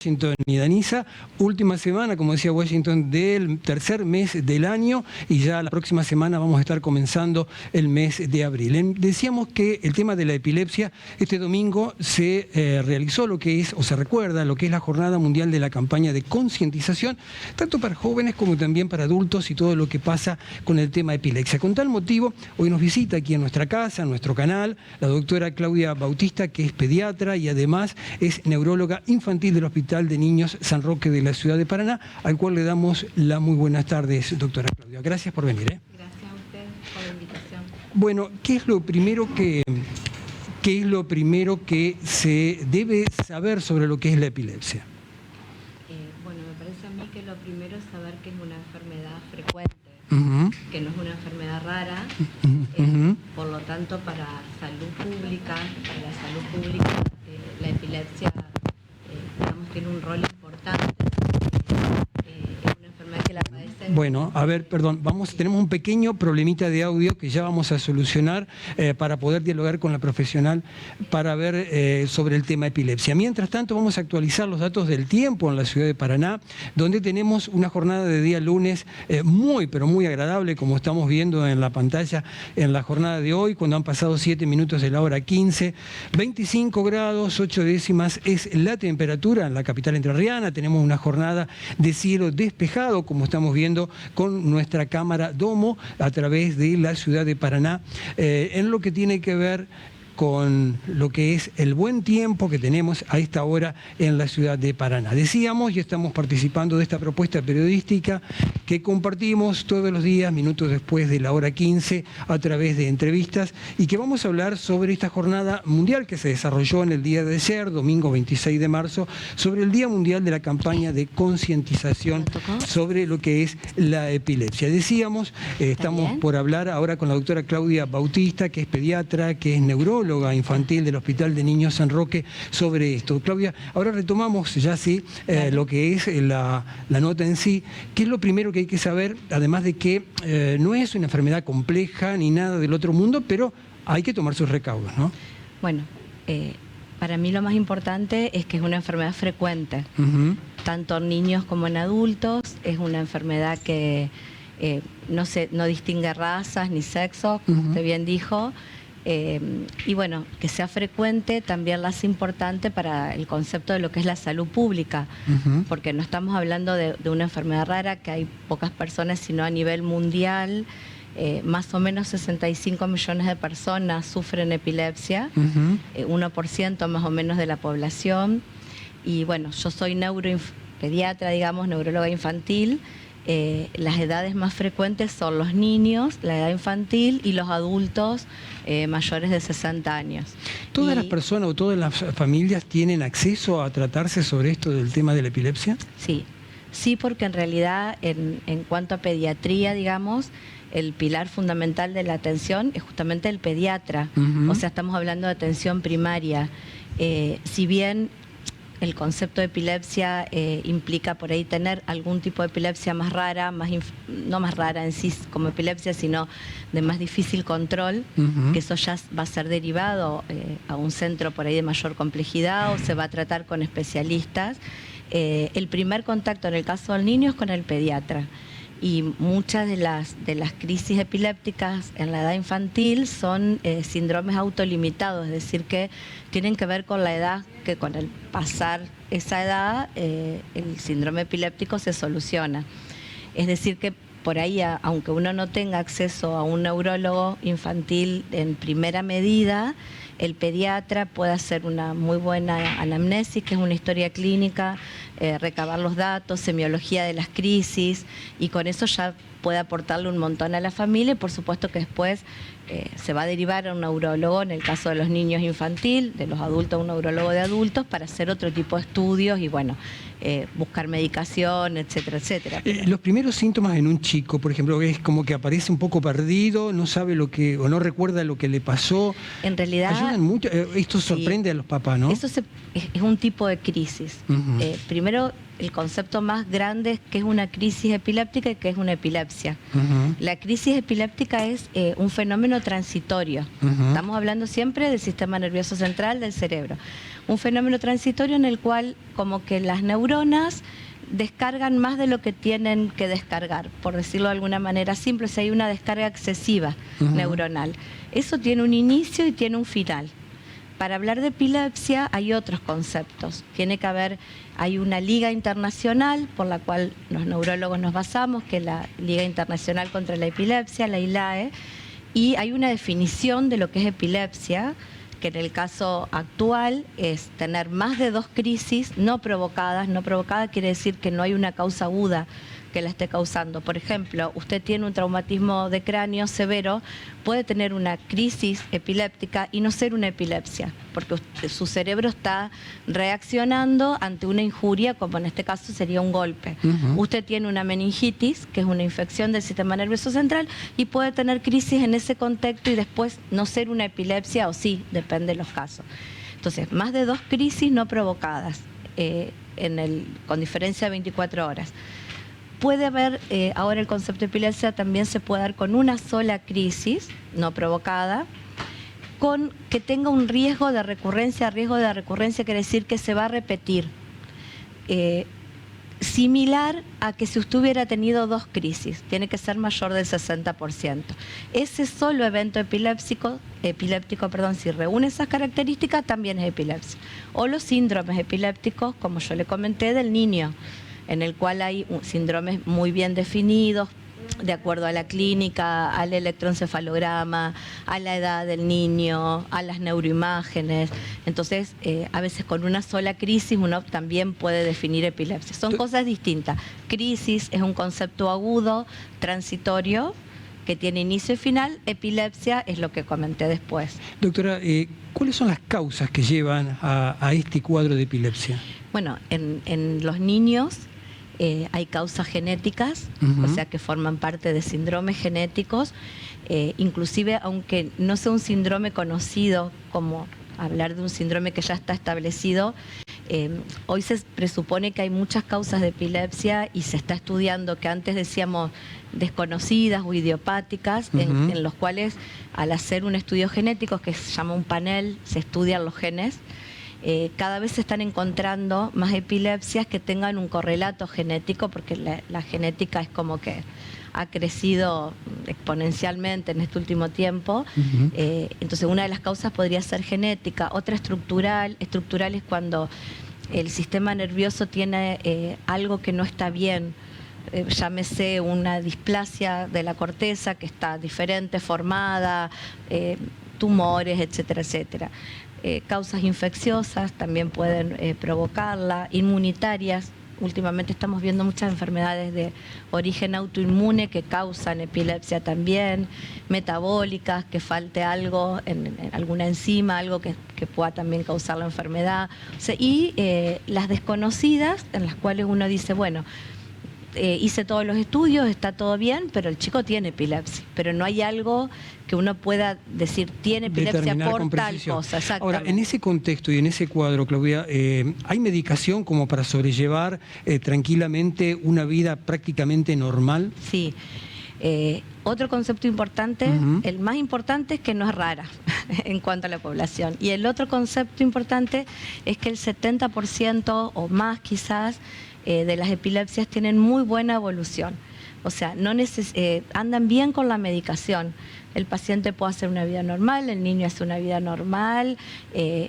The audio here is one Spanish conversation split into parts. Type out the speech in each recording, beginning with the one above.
Washington y Danisa. Última semana, como decía Washington, del tercer mes del año, y ya la próxima semana vamos a estar comenzando el mes de abril. Decíamos que el tema de la epilepsia, este domingo se realizó lo que es, o se recuerda, lo que es la Jornada Mundial de la campaña de concientización, tanto para jóvenes como también para adultos, y todo lo que pasa con el tema de epilepsia. Con tal motivo, hoy nos visita aquí en nuestra casa, en nuestro canal, la doctora Claudia Bautista, que es pediatra y además es neuróloga infantil del Hospital de Niños San Roque de la ciudad de Paraná, al cual le damos las muy buenas tardes, doctora Claudia. Gracias por venir. Gracias a usted por la invitación. Bueno, ¿qué es lo primero que se debe saber sobre lo que es la epilepsia? Bueno, me parece a mí que lo primero es saber que es una enfermedad frecuente, que no es una enfermedad rara, por lo tanto para salud pública, la epilepsia digamos, tiene un rol importante. Es una enfermedad que la padecen. Bueno, a ver, perdón, tenemos un pequeño problemita de audio que ya vamos a solucionar para poder dialogar con la profesional para ver sobre el tema epilepsia. Mientras tanto, vamos a actualizar los datos del tiempo en la ciudad de Paraná, donde tenemos una jornada de día lunes muy, pero muy agradable, como estamos viendo en la pantalla en la jornada de hoy, cuando han pasado 7 minutos de la hora 15, 25 grados, 8 décimas es la temperatura en la capital entrerriana. Tenemos una jornada de cielo despejado, como estamos viendo con nuestra cámara Domo a través de la ciudad de Paraná, en lo que tiene que ver con lo que es el buen tiempo que tenemos a esta hora en la ciudad de Paraná. Decíamos, y estamos participando de esta propuesta periodística que compartimos todos los días, minutos después de la hora 15, a través de entrevistas, y que vamos a hablar sobre esta jornada mundial que se desarrolló en el día de ayer, domingo 26 de marzo, sobre el Día Mundial de la campaña de concientización sobre lo que es la epilepsia. Decíamos, estamos por hablar ahora con la doctora Claudia Bautista, que es pediatra, que es neuróloga infantil del Hospital de Niños San Roque, sobre esto. Claudia, ahora retomamos ya sí lo que es la nota en sí. ¿Qué es lo primero que hay que saber? Además de que no es una enfermedad compleja ni nada del otro mundo, pero hay que tomar sus recaudos, ¿no? Bueno, para mí lo más importante es que es una enfermedad frecuente, tanto en niños como en adultos. Es una enfermedad que no distingue razas ni sexo, como usted bien dijo. Y bueno, que sea frecuente también la hace importante para el concepto de lo que es la salud pública, porque no estamos hablando de una enfermedad rara, que hay pocas personas, sino a nivel mundial, más o menos 65 millones de personas sufren epilepsia, 1% más o menos de la población. Y bueno, yo soy pediatra, digamos, neuróloga infantil. Las edades más frecuentes son los niños, la edad infantil, y los adultos mayores de 60 años. ¿Todas las personas o todas las familias tienen acceso a tratarse sobre esto del tema de la epilepsia? Sí, porque en realidad en cuanto a pediatría, digamos, el pilar fundamental de la atención es justamente el pediatra. O sea, estamos hablando de atención primaria. Si bien el concepto de epilepsia implica por ahí tener algún tipo de epilepsia más rara, no más rara en sí como epilepsia, sino de más difícil control, que eso ya va a ser derivado a un centro por ahí de mayor complejidad, o se va a tratar con especialistas. El primer contacto en el caso del niño es con el pediatra. Y muchas de las crisis epilépticas en la edad infantil son síndromes autolimitados, es decir, que tienen que ver con la edad, que con el pasar esa edad el síndrome epiléptico se soluciona. Es decir, que por ahí, aunque uno no tenga acceso a un neurólogo infantil en primera medida, el pediatra puede hacer una muy buena anamnesis, que es una historia clínica, recabar los datos, semiología de las crisis, y con eso ya puede aportarle un montón a la familia. Y por supuesto que después se va a derivar a un neurólogo, en el caso de los niños infantil, de los adultos a un neurólogo de adultos, para hacer otro tipo de estudios y bueno, buscar medicación, etcétera, etcétera. Los primeros síntomas en un chico, por ejemplo, es como que aparece un poco perdido, no sabe o no recuerda lo que le pasó. En realidad ayudan mucho. Esto sorprende a los papás, ¿no? Eso es un tipo de crisis. Primero, el concepto más grande es que es una crisis epiléptica y que es una epilepsia. epilepsia. La crisis epiléptica es un fenómeno transitorio. Estamos hablando siempre del sistema nervioso central del cerebro. Un fenómeno transitorio en el cual como que las neuronas descargan más de lo que tienen que descargar, por decirlo de alguna manera simple, si hay una descarga excesiva neuronal. Eso tiene un inicio y tiene un final. Para hablar de epilepsia hay otros conceptos. Hay una liga internacional por la cual los neurólogos nos basamos, que es la Liga Internacional contra la Epilepsia, la ILAE, y hay una definición de lo que es epilepsia, que en el caso actual es tener más de 2 crisis no provocadas. No provocada quiere decir que no hay una causa aguda que la esté causando. Por ejemplo, usted tiene un traumatismo de cráneo severo, puede tener una crisis epiléptica y no ser una epilepsia, porque su cerebro está reaccionando ante una injuria, como en este caso sería un golpe. Usted tiene una meningitis, que es una infección del sistema nervioso central, y puede tener crisis en ese contexto y después no ser una epilepsia, o sí, depende de los casos. Entonces, más de 2 crisis no provocadas, con diferencia de 24 horas. Puede haber, ahora el concepto de epilepsia también se puede dar con una sola crisis no provocada, con que tenga un riesgo de recurrencia. Riesgo de recurrencia quiere decir que se va a repetir, similar a que si usted hubiera tenido 2 crisis, tiene que ser mayor del 60%. Ese solo evento epiléptico, si reúne esas características, también es epilepsia. O los síndromes epilépticos, como yo le comenté, del niño, en el cual hay síndromes muy bien definidos, de acuerdo a la clínica, al electroencefalograma, a la edad del niño, a las neuroimágenes. Entonces, a veces con una sola crisis uno también puede definir epilepsia. Son cosas distintas. Crisis es un concepto agudo, transitorio, que tiene inicio y final. Epilepsia es lo que comenté después. Doctora, ¿cuáles son las causas que llevan a este cuadro de epilepsia? Bueno, en los niños hay causas genéticas, o sea que forman parte de síndromes genéticos, inclusive aunque no sea un síndrome conocido, como hablar de un síndrome que ya está establecido, hoy se presupone que hay muchas causas de epilepsia y se está estudiando, que antes decíamos desconocidas o idiopáticas, en los cuales al hacer un estudio genético que se llama un panel, se estudian los genes. Cada vez se están encontrando más epilepsias que tengan un correlato genético, porque la genética es como que ha crecido exponencialmente en este último tiempo. Entonces una de las causas podría ser genética, otra estructural. Estructural es cuando el sistema nervioso tiene algo que no está bien, llámese una displasia de la corteza que está diferente, formada, tumores, etcétera, etcétera. Causas infecciosas también pueden provocarla, inmunitarias. Últimamente estamos viendo muchas enfermedades de origen autoinmune que causan epilepsia también, metabólicas, que falte algo en alguna enzima, algo que pueda también causar la enfermedad. O sea, y las desconocidas, en las cuales uno dice, bueno, hice todos los estudios, está todo bien, pero el chico tiene epilepsia, pero no hay algo que uno pueda decir, tiene epilepsia por tal cosa. Ahora, en ese contexto y en ese cuadro, Claudia, ¿hay medicación como para sobrellevar tranquilamente una vida prácticamente normal? Sí. Otro concepto importante, el más importante, es que no es rara en cuanto a la población. Y el otro concepto importante es que el 70% o más quizás de las epilepsias tienen muy buena evolución. O sea, andan bien con la medicación. El paciente puede hacer una vida normal, el niño hace una vida normal.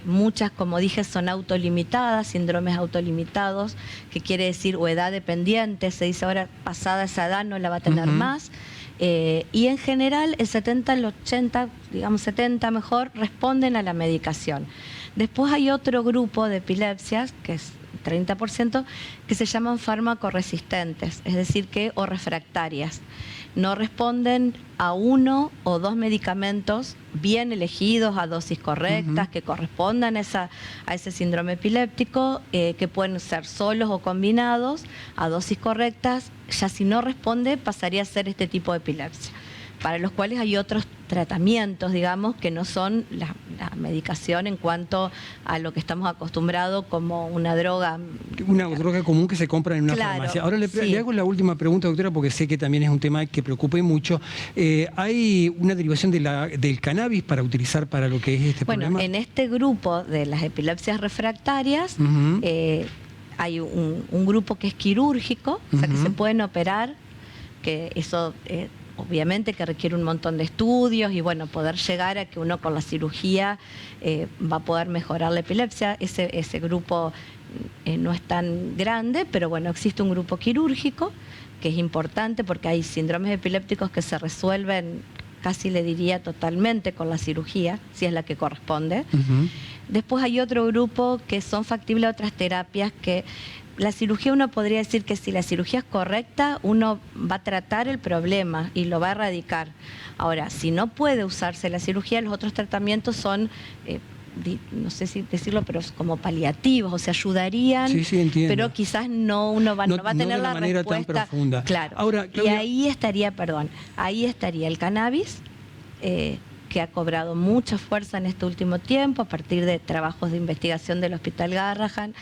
Muchas, como dije, son autolimitadas, síndromes autolimitados, que quiere decir o edad dependiente. Se dice ahora, pasada esa edad no la va a tener más. Y en general el 70, el 80, digamos 70 mejor, responden a la medicación. Después hay otro grupo de epilepsias, que es 30%, que se llaman fármaco-resistentes, es decir, o refractarias. No responden a 1 o 2 medicamentos bien elegidos, a dosis correctas, que correspondan a ese síndrome epiléptico, que pueden ser solos o combinados, a dosis correctas. Ya si no responde, pasaría a ser este tipo de epilepsia, para los cuales hay otros tratamientos, digamos, que no son la medicación en cuanto a lo que estamos acostumbrados como una droga. Una droga común que se compra en una farmacia. Ahora le hago la última pregunta, doctora, porque sé que también es un tema que preocupa y mucho. ¿Hay una derivación del cannabis para utilizar para lo que es este problema? Bueno, en este grupo de las epilepsias refractarias hay un grupo que es quirúrgico, o sea que se pueden operar, que eso obviamente que requiere un montón de estudios y bueno, poder llegar a que uno con la cirugía va a poder mejorar la epilepsia. Ese grupo no es tan grande, pero bueno, existe un grupo quirúrgico que es importante porque hay síndromes epilépticos que se resuelven casi le diría totalmente con la cirugía, si es la que corresponde. Después hay otro grupo que son factibles a otras terapias que la cirugía uno podría decir que si la cirugía es correcta, uno va a tratar el problema y lo va a erradicar. Ahora, si no puede usarse la cirugía, los otros tratamientos son, no sé si decirlo, pero como paliativos, o sea, ayudarían, pero quizás uno va a tener la manera respuesta tan profunda. Claro. Ahora, y ahí estaría el cannabis, que ha cobrado mucha fuerza en este último tiempo a partir de trabajos de investigación del Hospital Garrahan,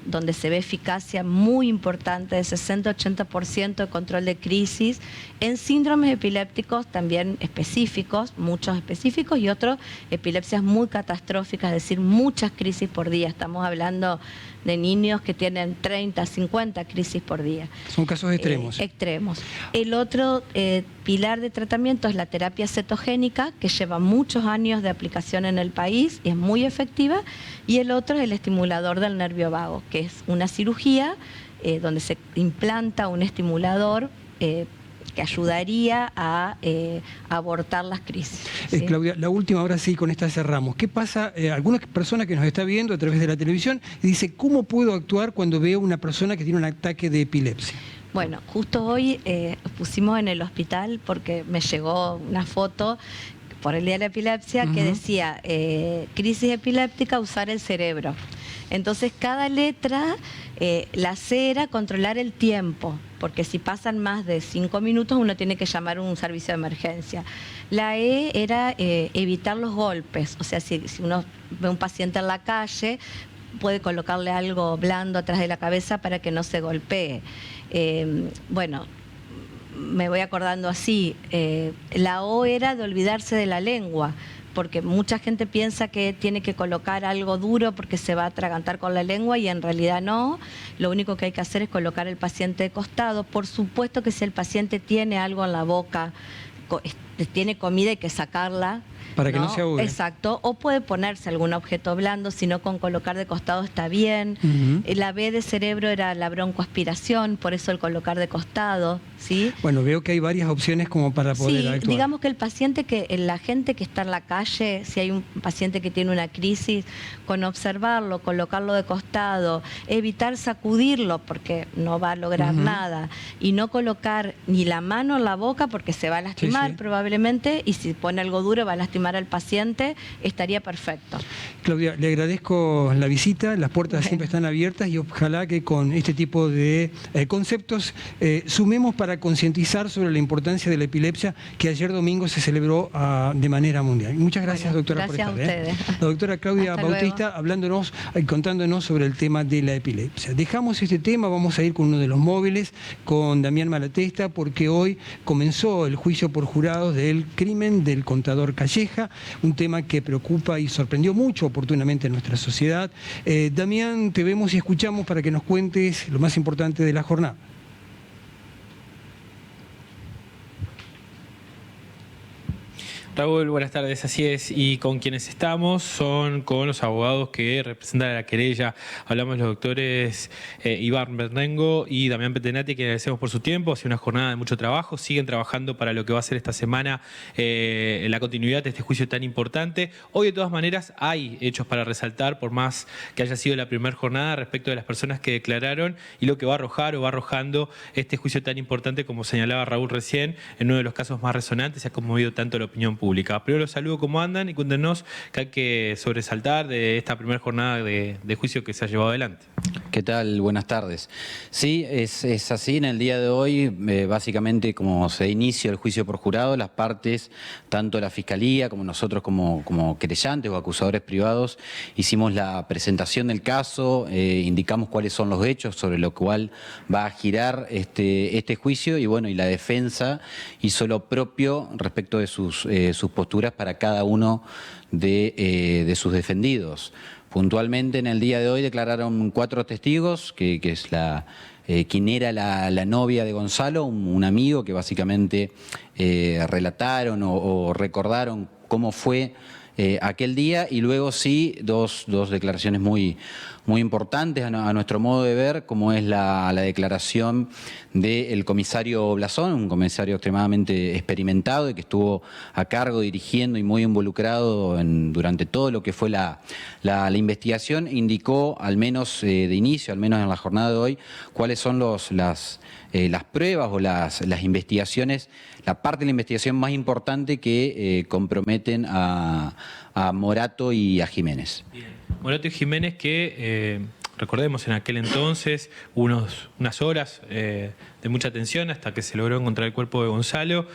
donde se ve eficacia muy importante de 60-80% de control de crisis en síndromes epilépticos también específicos, muchos específicos y otros epilepsias muy catastróficas, es decir, muchas crisis por día. Estamos hablando de niños que tienen 30, 50 crisis por día. Son casos extremos. Extremos. El otro pilar de tratamiento es la terapia cetogénica, que lleva muchos años de aplicación en el país y es muy efectiva. Y el otro es el estimulador del nervio vago, que es una cirugía donde se implanta un estimulador que ayudaría a abortar las crisis. ¿Sí? Claudia, la última, ahora sí, con esta cerramos. ¿Qué pasa? Algunas personas que nos está viendo a través de la televisión y dice, ¿cómo puedo actuar cuando veo una persona que tiene un ataque de epilepsia? Bueno, justo hoy pusimos en el hospital porque me llegó una foto por el Día de la Epilepsia que decía, crisis epiléptica, usar el cerebro. Entonces cada letra, la C era controlar el tiempo, porque si pasan más de 5 minutos uno tiene que llamar a un servicio de emergencia. La E era evitar los golpes, o sea, si uno ve un paciente en la calle, puede colocarle algo blando atrás de la cabeza para que no se golpee. Bueno, me voy acordando así, la O era de olvidarse de la lengua, porque mucha gente piensa que tiene que colocar algo duro porque se va a atragantar con la lengua y en realidad no. Lo único que hay que hacer es colocar al paciente de costado. Por supuesto que si el paciente tiene algo en la boca, tiene comida, hay que sacarla. Para que no se ahogue. Exacto, o puede ponerse algún objeto blando, sino con colocar de costado está bien. La B de cerebro era la broncoaspiración, por eso el colocar de costado, ¿sí? Bueno, veo que hay varias opciones como para poder actuar. Digamos que la gente que está en la calle, si hay un paciente que tiene una crisis, con observarlo, colocarlo de costado, evitar sacudirlo porque no va a lograr nada, y no colocar ni la mano en la boca porque se va a lastimar probablemente, y si pone algo duro va a lastimar al paciente, estaría perfecto. Claudia, le agradezco la visita, las puertas siempre están abiertas y ojalá que con este tipo de conceptos sumemos para concientizar sobre la importancia de la epilepsia que ayer domingo se celebró de manera mundial. Muchas gracias, doctora, gracias por estar. a ustedes. La doctora Claudia Bautista hablándonos y contándonos sobre el tema de la epilepsia. Dejamos este tema, vamos a ir con uno de los móviles, con Damián Malatesta, porque hoy comenzó el juicio por jurados del crimen del contador Calleja, un tema que preocupa y sorprendió mucho oportunamente a nuestra sociedad. Damián, te vemos y escuchamos para que nos cuentes lo más importante de la jornada. Raúl, buenas tardes, así es, y con quienes estamos son con los abogados que representan a la querella. Hablamos los doctores Iván Bernengo y Damián Petenati, que agradecemos por su tiempo. Ha sido una jornada de mucho trabajo, siguen trabajando para lo que va a ser esta semana la continuidad de este juicio tan importante. Hoy de todas maneras hay hechos para resaltar, por más que haya sido la primera jornada, respecto de las personas que declararon y lo que va a arrojar o va arrojando este juicio tan importante, como señalaba Raúl recién, en uno de los casos más resonantes, se ha conmovido tanto la opinión pública. Primero los saludo, ¿cómo andan? Y cuéntenos qué hay que sobresaltar de esta primera jornada de juicio que se ha llevado adelante. ¿Qué tal? Buenas tardes. Sí, es así. En el día de hoy, básicamente, como se inicia el juicio por jurado, las partes, tanto la Fiscalía como nosotros como querellantes o acusadores privados, hicimos la presentación del caso, indicamos cuáles son los hechos sobre lo cual va a girar este juicio y bueno, y la defensa hizo lo propio respecto de sus posturas para cada uno de sus defendidos. Puntualmente en el día de hoy declararon 4 testigos, que es quien era la novia de Gonzalo, un amigo que básicamente relataron o recordaron cómo fue aquel día, y luego sí dos declaraciones muy importantes a nuestro modo de ver, como es la declaración del comisario Blasón, un comisario extremadamente experimentado y que estuvo a cargo, dirigiendo y muy involucrado durante todo lo que fue la investigación. Indicó, al menos de inicio, al menos en la jornada de hoy, cuáles son las pruebas o las investigaciones, la parte de la investigación más importante que comprometen a Morato y a Jiménez. Bien. Morato y Jiménez que, recordemos, en aquel entonces, unas horas de mucha tensión hasta que se logró encontrar el cuerpo de Gonzalo,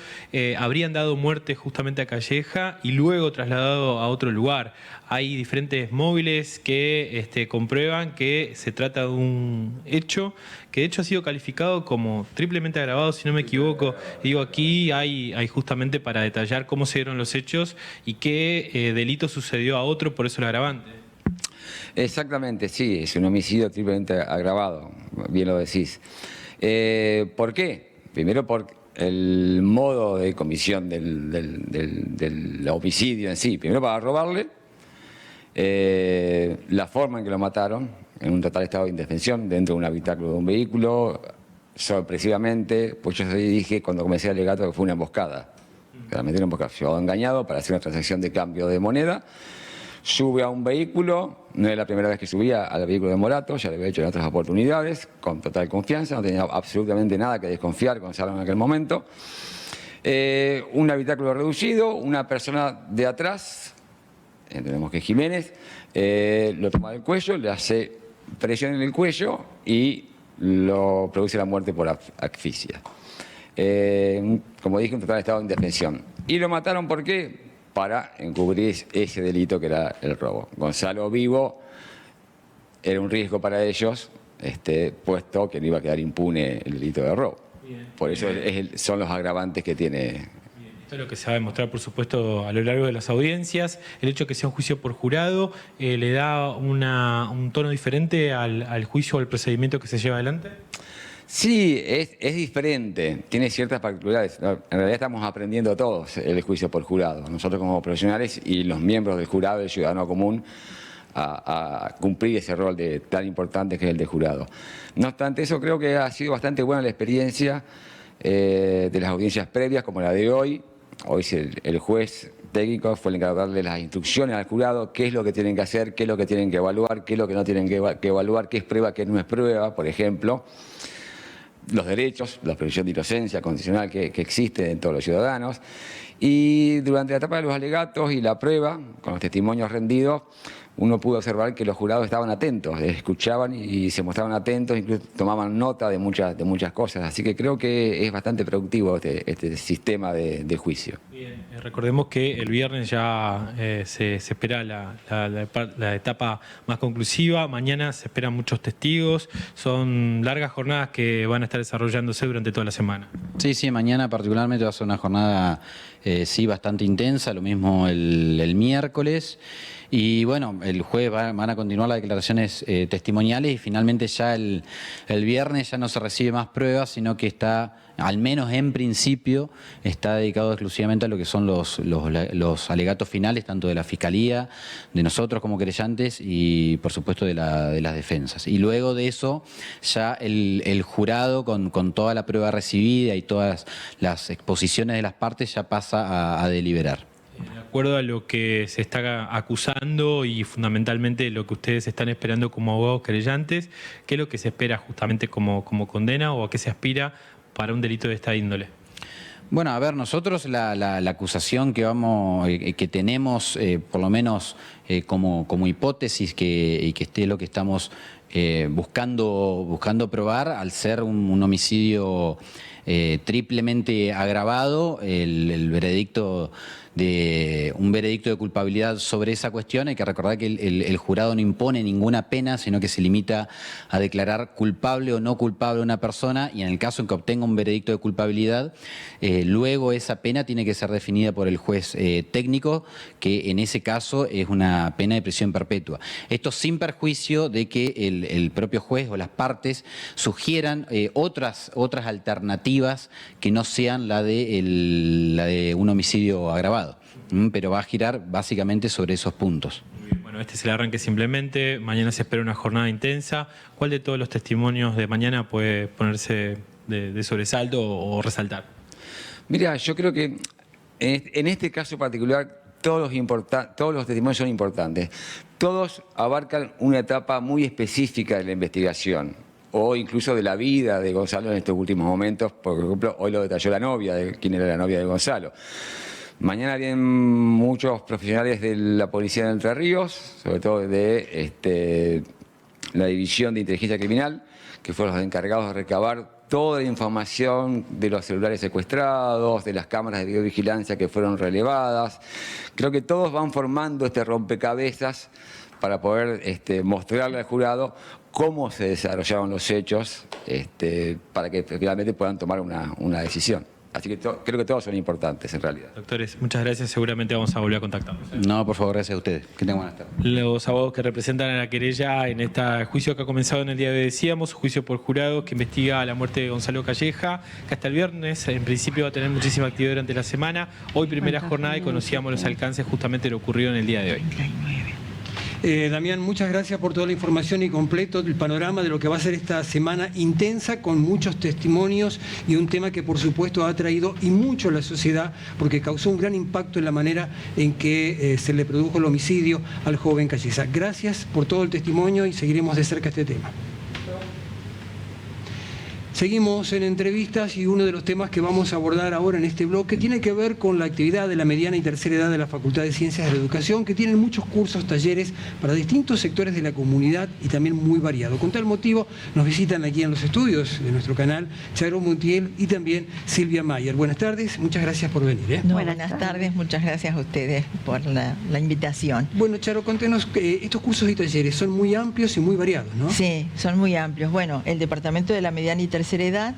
habrían dado muerte justamente a Calleja y luego trasladado a otro lugar. Hay diferentes móviles que comprueban que se trata de un hecho que de hecho ha sido calificado como triplemente agravado, si no me equivoco. Digo, aquí hay justamente para detallar cómo se dieron los hechos y qué delito sucedió a otro, por eso el agravante. Exactamente, sí, es un homicidio triplemente agravado, bien lo decís. ¿Por qué? Primero por el modo de comisión del homicidio en sí. Primero para robarle, la forma en que lo mataron, en un total estado de indefensión, dentro de un habitáculo de un vehículo, sorpresivamente, pues yo dije cuando comencé el alegato que fue una emboscada. Realmente una emboscada, llevado engañado para hacer una transacción de cambio de moneda. Sube a un vehículo, no es la primera vez que subía al vehículo de Morato, ya lo había hecho en otras oportunidades, con total confianza, no tenía absolutamente nada que desconfiar con Gonzalo en aquel momento. Un habitáculo reducido, una persona de atrás, entendemos que es Jiménez, lo toma del cuello, le hace presión en el cuello y lo produce la muerte por asfixia. Como dije, un total estado de indefensión. ¿Y lo mataron por qué? Para encubrir ese delito que era el robo. Gonzalo vivo era un riesgo para ellos, puesto que no iba a quedar impune el delito de robo. Bien. Por eso son los agravantes que tiene. Bien. Esto es lo que se va a demostrar, por supuesto, a lo largo de las audiencias. El hecho de que sea un juicio por jurado le da un tono diferente al juicio o al procedimiento que se lleva adelante. Sí, es diferente, tiene ciertas particularidades. En realidad estamos aprendiendo todos el juicio por jurado, nosotros como profesionales y los miembros del jurado, el ciudadano común, a cumplir ese rol tan importante que es el de jurado. No obstante eso, creo que ha sido bastante buena la experiencia de las audiencias previas, como la de hoy. Hoy el juez técnico fue el encargado de darle las instrucciones al jurado, qué es lo que tienen que hacer, qué es lo que tienen que evaluar, qué es lo que no tienen que evaluar, qué es prueba, qué no es prueba, por ejemplo. Los derechos, la presunción de inocencia condicional que existe en todos los ciudadanos. Y durante la etapa de los alegatos y la prueba, con los testimonios rendidos, uno pudo observar que los jurados estaban atentos, escuchaban y se mostraban atentos, incluso tomaban nota de muchas cosas. Así que creo que es bastante productivo este sistema de juicio. Bien, recordemos que el viernes ya se espera la etapa más conclusiva. Mañana se esperan muchos testigos. Son largas jornadas que van a estar desarrollándose durante toda la semana. Sí, mañana particularmente va a ser una jornada bastante intensa, lo mismo el miércoles. Y bueno, el jueves van a continuar las declaraciones testimoniales y finalmente ya el viernes ya no se recibe más pruebas, sino que está, al menos en principio, está dedicado exclusivamente a lo que son los alegatos finales, tanto de la Fiscalía, de nosotros como querellantes y por supuesto de las defensas. Y luego de eso ya el jurado con toda la prueba recibida y todas las exposiciones de las partes ya pasa a deliberar. De acuerdo a lo que se está acusando y fundamentalmente lo que ustedes están esperando como abogados querellantes, ¿qué es lo que se espera justamente como condena o a qué se aspira para un delito de esta índole? Bueno, a ver, nosotros la acusación que tenemos, por lo menos como hipótesis y que esté lo que estamos buscando probar, al ser un homicidio triplemente agravado, un veredicto de culpabilidad sobre esa cuestión. Hay que recordar que el jurado no impone ninguna pena, sino que se limita a declarar culpable o no culpable a una persona, y en el caso en que obtenga un veredicto de culpabilidad, luego esa pena tiene que ser definida por el juez técnico, que en ese caso es una pena de prisión perpetua. Esto sin perjuicio de que el propio juez o las partes sugieran otras alternativas que no sean la de un homicidio agravado. Pero va a girar básicamente sobre esos puntos. Bueno, este es el arranque simplemente. Mañana se espera una jornada intensa. ¿Cuál de todos los testimonios de mañana puede ponerse de sobresalto o resaltar? Mira, yo creo que en este caso particular todos los testimonios son importantes. Todos abarcan una etapa muy específica de la investigación, o incluso de la vida de Gonzalo en estos últimos momentos. Por ejemplo, hoy lo detalló la novia, de quién era la novia de Gonzalo. Mañana vienen muchos profesionales de la policía de Entre Ríos, sobre todo de la División de Inteligencia Criminal, que fueron los encargados de recabar toda la información de los celulares secuestrados, de las cámaras de videovigilancia que fueron relevadas. Creo que todos van formando este rompecabezas para poder mostrarle al jurado cómo se desarrollaron los hechos, para que finalmente puedan tomar una decisión. Así que creo que todos son importantes en realidad. Doctores, muchas gracias. Seguramente vamos a volver a contactarnos. No, por favor, gracias a ustedes. Que tengan buenas tardes. Los abogados que representan a la querella en este juicio que ha comenzado en el día de hoy, decíamos, juicio por jurado que investiga la muerte de Gonzalo Calleja, que hasta el viernes en principio va a tener muchísima actividad durante la semana. Hoy primera jornada y conocíamos los alcances justamente de lo ocurrido en el día de hoy. Damián, muchas gracias por toda la información y completo el panorama de lo que va a ser esta semana intensa, con muchos testimonios y un tema que por supuesto ha atraído y mucho a la sociedad, porque causó un gran impacto en la manera en que se le produjo el homicidio al joven Calleja. Gracias por todo el testimonio y seguiremos de cerca este tema. Seguimos en entrevistas y uno de los temas que vamos a abordar ahora en este bloque tiene que ver con la actividad de la mediana y tercera edad de la Facultad de Ciencias de la Educación, que tienen muchos cursos, talleres para distintos sectores de la comunidad y también muy variado. Con tal motivo nos visitan aquí en los estudios de nuestro canal Charo Montiel y también Silvia Mayer. Buenas tardes, muchas gracias por venir. Buenas tardes, muchas gracias a ustedes por la invitación. Bueno, Charo, contenos, estos cursos y talleres son muy amplios y muy variados, ¿no? Sí, son muy amplios. Bueno, el Departamento de la Mediana y Tercera Edad,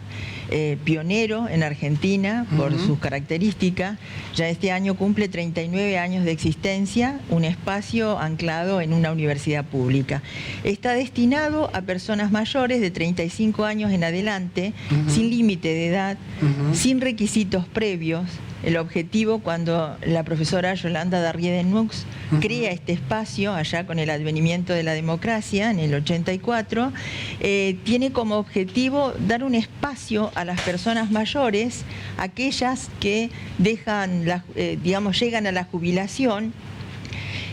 pionero en Argentina por sus características, ya este año cumple 39 años de existencia, un espacio anclado en una universidad pública. Está destinado a personas mayores de 35 años en adelante, sin límite de edad, sin requisitos previos. El objetivo, cuando la profesora Yolanda Darrié-Denux crea este espacio, allá con el advenimiento de la democracia, en el 84, tiene como objetivo dar un espacio a las personas mayores, aquellas que llegan a la jubilación,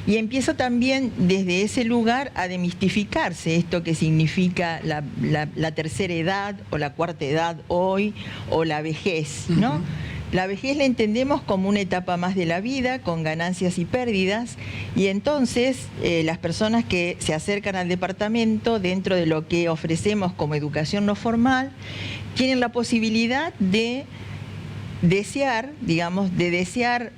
y empieza también desde ese lugar a demistificarse esto que significa la tercera edad, o la cuarta edad hoy, o la vejez, ¿no? La vejez la entendemos como una etapa más de la vida, con ganancias y pérdidas, y entonces las personas que se acercan al departamento, dentro de lo que ofrecemos como educación no formal, tienen la posibilidad de desear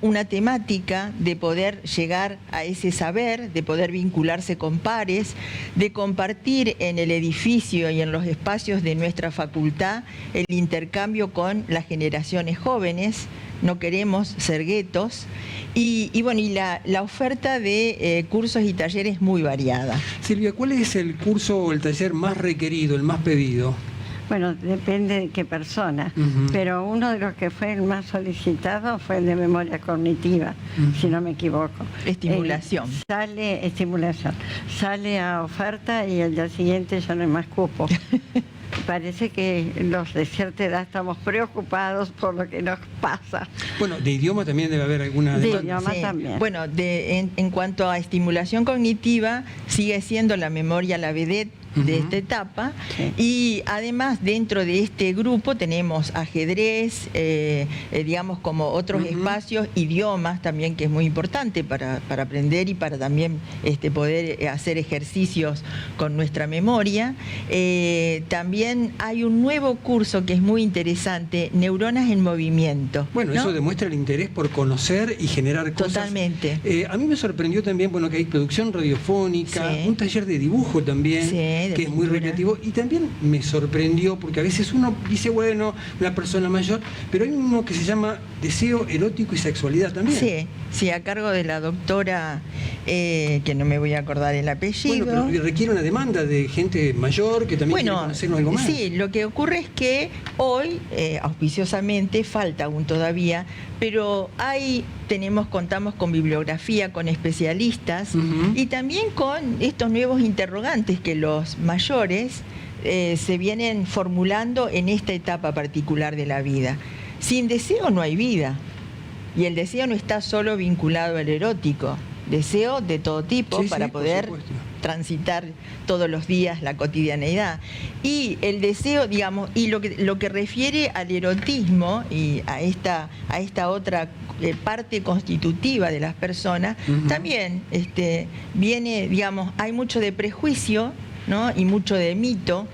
una temática, de poder llegar a ese saber, de poder vincularse con pares, de compartir en el edificio y en los espacios de nuestra facultad el intercambio con las generaciones jóvenes. No queremos ser guetos. Y la oferta de cursos y talleres muy variada. Silvia, ¿cuál es el curso o el taller más requerido, el más pedido? Bueno, depende de qué persona, pero uno de los que fue el más solicitado fue el de memoria cognitiva, si no me equivoco. Estimulación. Estimulación. Sale a oferta y el día siguiente ya no hay más cupo. Parece que los de cierta edad estamos preocupados por lo que nos pasa. Bueno, de idioma también debe haber alguna demanda. De idioma también. Bueno, en cuanto a estimulación cognitiva, sigue siendo la memoria la vedette, de esta etapa. Sí. Y además dentro de este grupo tenemos ajedrez, digamos como otros espacios, idiomas también, que es muy importante para aprender y para también poder hacer ejercicios con nuestra memoria. También hay un nuevo curso que es muy interesante, Neuronas en Movimiento. Bueno, ¿no? eso demuestra el interés por conocer y generar cosas. Totalmente. A mí me sorprendió también, bueno, que hay producción radiofónica, Sí. un taller de dibujo también, Sí, de que es muy pintura. recreativo, y también me sorprendió, porque a veces uno dice, bueno, una persona mayor, pero hay uno que se llama Deseo Erótico y Sexualidad también. Sí, sí, a cargo de la doctora, que no me voy a acordar el apellido. Bueno, pero requiere una demanda de gente mayor que también quiere conocer algo más. Sí, lo que ocurre es que hoy, auspiciosamente, falta aún todavía, pero contamos con bibliografía, con especialistas y también con estos nuevos interrogantes que los mayores se vienen formulando en esta etapa particular de la vida. Sin deseo no hay vida, y el deseo no está solo vinculado al erótico, deseo de todo tipo Sí, para sí, por poder supuesto. transitar todos los días la cotidianeidad. Y el deseo, digamos, y lo que refiere al erotismo y a esta otra parte constitutiva de las personas, también viene, digamos, hay mucho de prejuicio, ¿no? Y mucho de mito.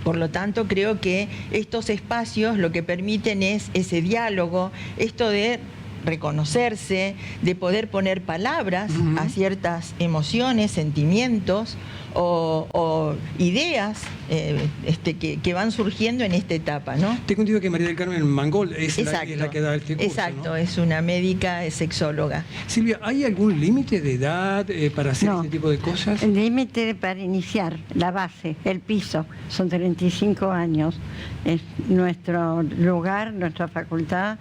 Por lo tanto, creo que estos espacios lo que permiten es ese diálogo, esto de reconocerse, de poder poner palabras a ciertas emociones, sentimientos o ideas que van surgiendo en esta etapa, ¿no? Tengo entendido que María del Carmen Mangol es la que da este curso, exacto, ¿no? es una médica, es sexóloga. Silvia, ¿hay algún límite de edad para hacer No. este tipo de cosas? El límite para iniciar, la base, el piso, son 35 años. Es nuestro lugar, nuestra facultad,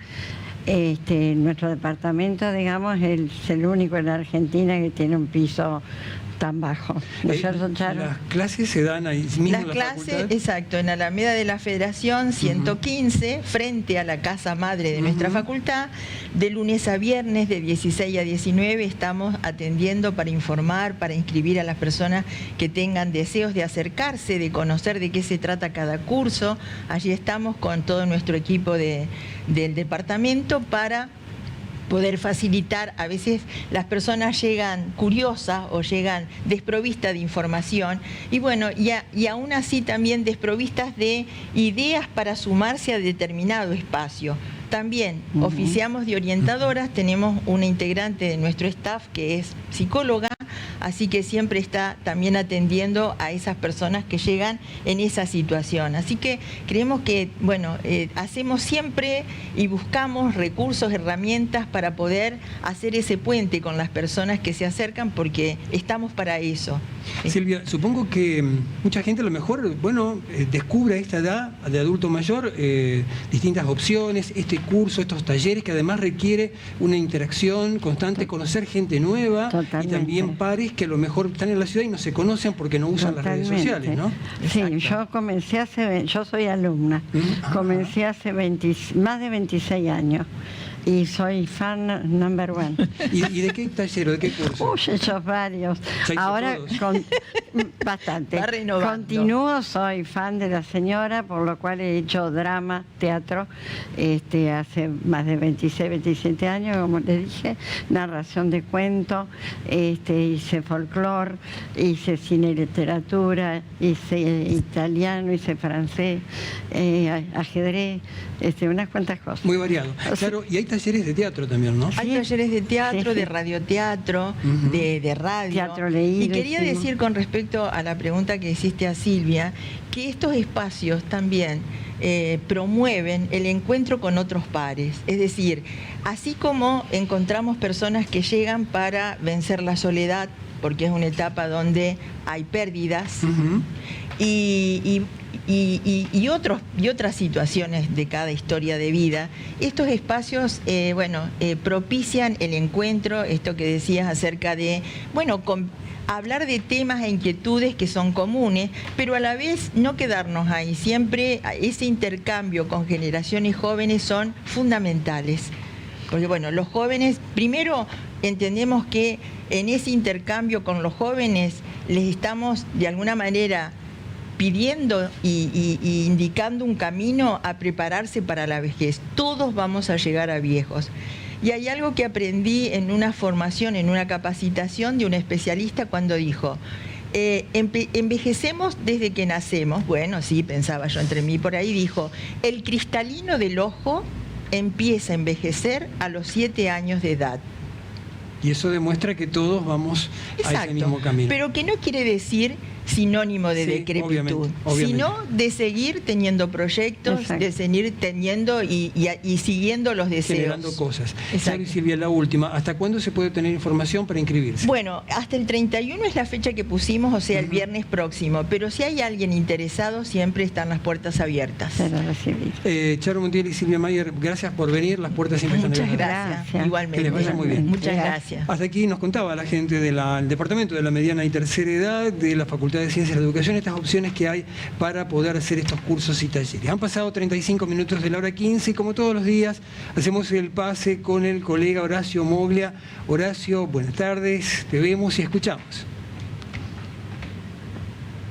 nuestro departamento, digamos, es el único en la Argentina que tiene un piso tan bajo. ¿No es cierto, Charo? Las clases se dan ahí mismo Las en la clases, facultad. exacto, en Alameda de la Federación 115, frente a la casa madre de nuestra facultad, de lunes a viernes de 16 a 19 estamos atendiendo para informar, para inscribir a las personas que tengan deseos de acercarse, de conocer de qué se trata cada curso. Allí estamos con todo nuestro equipo del departamento para poder facilitar. A veces las personas llegan curiosas o llegan desprovistas de información y bueno, y aún así también desprovistas de ideas para sumarse a determinado espacio. También oficiamos de orientadoras, tenemos una integrante de nuestro staff que es psicóloga, así que siempre está también atendiendo a esas personas que llegan en esa situación. Así que creemos que, bueno, hacemos siempre y buscamos recursos, herramientas para poder hacer ese puente con las personas que se acercan porque estamos para eso. Silvia, supongo que mucha gente a lo mejor, bueno, descubre a esta edad de adulto mayor distintas opciones, este curso, estos talleres que además requiere una interacción constante, conocer gente nueva. Totalmente. Y también pares que a lo mejor están en la ciudad y no se conocen porque no usan las redes sociales, ¿no? Sí, Exacto. yo comencé yo soy alumna, comencé hace más de 26 años y soy fan number one. ¿Y de qué taller o de qué curso? Uy, he hecho varios. Ya hizo Ahora, todos. bastante. Va renovando. Continúo, soy fan de la señora, por lo cual he hecho drama, teatro, hace más de 26, 27 años, como le dije, narración de cuentos, hice folclore, hice cine y literatura, hice italiano, hice francés, ajedrez, unas cuantas cosas. Muy variado. Claro, y hay talleres de teatro también, ¿no? Hay Sí. talleres de teatro, Sí, sí. de radioteatro, de radio. Teatro leído Y quería hicimos. decir con respecto a la pregunta que hiciste a Silvia, que estos espacios también promueven el encuentro con otros pares. Es decir, así como encontramos personas que llegan para vencer la soledad, porque es una etapa donde hay pérdidas, y otras situaciones de cada historia de vida, estos espacios propician el encuentro, esto que decías acerca de, hablar de temas e inquietudes que son comunes, pero a la vez no quedarnos ahí. Siempre ese intercambio con generaciones jóvenes son fundamentales. Porque los jóvenes, primero entendemos que en ese intercambio con los jóvenes les estamos de alguna manera pidiendo y indicando un camino a prepararse para la vejez. Todos vamos a llegar a viejos. Y hay algo que aprendí en una formación, en una capacitación de un especialista cuando dijo, envejecemos desde que nacemos. Bueno, sí, pensaba yo entre mí por ahí, dijo, el cristalino del ojo empieza a envejecer a los 7 años de edad. Y eso demuestra que todos vamos a ese mismo camino. Pero que no quiere decir sinónimo de decrepitud, sino de seguir teniendo proyectos, Exacto. de seguir teniendo y siguiendo los deseos. Generando cosas. Exacto. Sara y Silvia, la última. ¿Hasta cuándo se puede tener información para inscribirse? Bueno, hasta el 31 es la fecha que pusimos, o sea, el viernes próximo. Pero si hay alguien interesado, siempre están las puertas abiertas. Se lo recibí. Charo Montiel y Silvia Mayer, gracias por venir. Las puertas siempre están Muchas abiertas. gracias. Igualmente. Que les vaya muy bien. Muchas gracias. Hasta aquí nos contaba la gente del Departamento de la Mediana y Tercera Edad de la Facultad de Ciencias de la Educación estas opciones que hay para poder hacer estos cursos y talleres. Han pasado 35 minutos de la hora 15 y como todos los días hacemos el pase con el colega Horacio Moglia. Horacio, buenas tardes, te vemos y escuchamos.